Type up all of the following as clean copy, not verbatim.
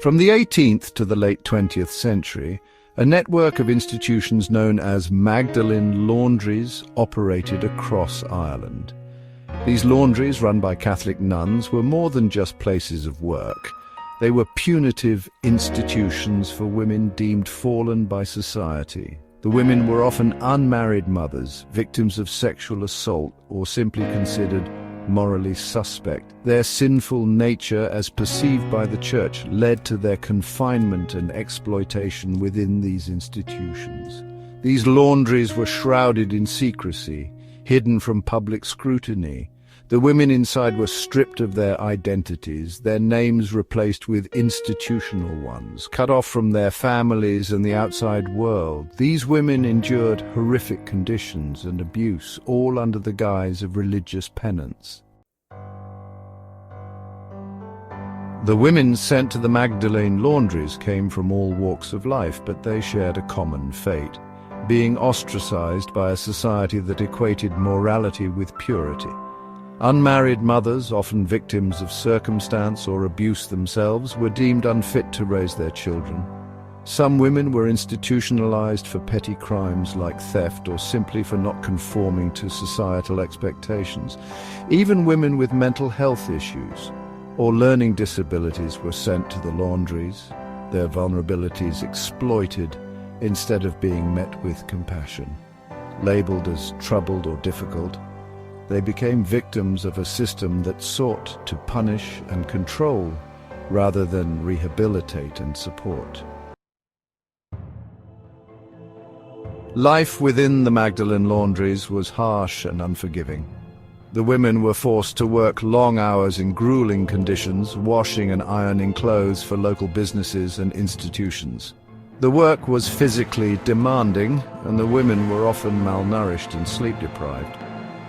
From the 18th to the late 20th century, a network of institutions known as Magdalene Laundries operated across Ireland. These laundries, run by Catholic nuns, were more than just places of work. They were punitive institutions for women deemed fallen by society. The women were often unmarried mothers, victims of sexual assault, or simply considered morally suspect. Their sinful nature, as perceived by the Church, led to their confinement and exploitation within these institutions. These laundries were shrouded in secrecy, hidden from public scrutiny. The women inside were stripped of their identities, their names replaced with institutional ones, cut off from their families and the outside world. These women endured horrific conditions and abuse, all under the guise of religious penance. The women sent to the Magdalene Laundries came from all walks of life, but they shared a common fate, being ostracized by a society that equated morality with purity. Unmarried mothers, often victims of circumstance or abuse themselves, were deemed unfit to raise their children. Some women were institutionalized for petty crimes like theft or simply for not conforming to societal expectations. Even women with mental health issues or learning disabilities were sent to the laundries, their vulnerabilities exploited instead of being met with compassion. Labeled as troubled or difficult, they became victims of a system that sought to punish and control rather than rehabilitate and support. Life within the Magdalene Laundries was harsh and unforgiving. The women were forced to work long hours in grueling conditions, washing and ironing clothes for local businesses and institutions. The work was physically demanding, and the women were often malnourished and sleep-deprived.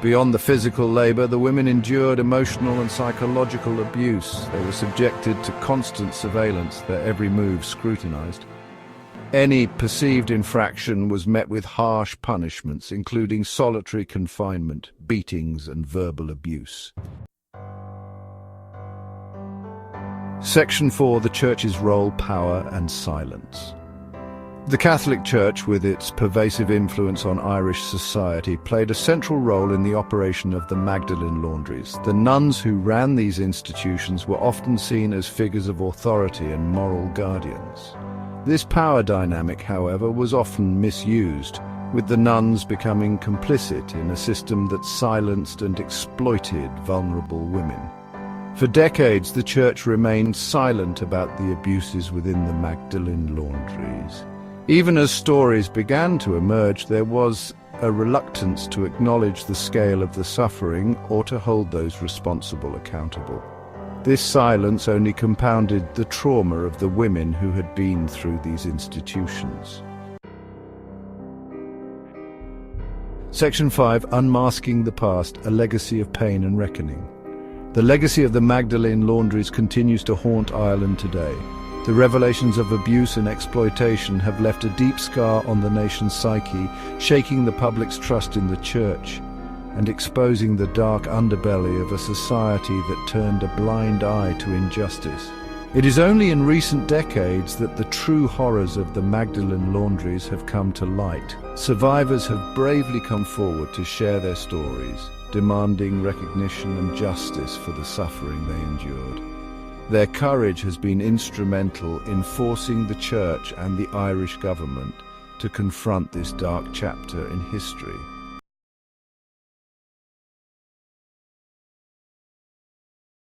Beyond the physical labor, the women endured emotional and psychological abuse. They were subjected to constant surveillance, their every move scrutinized. Any perceived infraction was met with harsh punishments, including solitary confinement, beatings, and verbal abuse. Section 4. The Church's Role, Power, and Silence. The Catholic Church, with its pervasive influence on Irish society, played a central role in the operation of the Magdalene Laundries. The nuns who ran these institutions were often seen as figures of authority and moral guardians. This power dynamic, however, was often misused, with the nuns becoming complicit in a system that silenced and exploited vulnerable women. For decades, the Church remained silent about the abuses within the Magdalene Laundries. Even as stories began to emerge, there was a reluctance to acknowledge the scale of the suffering or to hold those responsible accountable. This silence only compounded the trauma of the women who had been through these institutions. Section 5. Unmasking the Past, a Legacy of Pain and Reckoning. The legacy of the Magdalene Laundries continues to haunt Ireland today. The revelations of abuse and exploitation have left a deep scar on the nation's psyche, shaking the public's trust in the Church and exposing the dark underbelly of a society that turned a blind eye to injustice. It is only in recent decades that the true horrors of the Magdalene Laundries have come to light. Survivors have bravely come forward to share their stories, demanding recognition and justice for the suffering they endured. Their courage has been instrumental in forcing the Church and the Irish government to confront this dark chapter in history.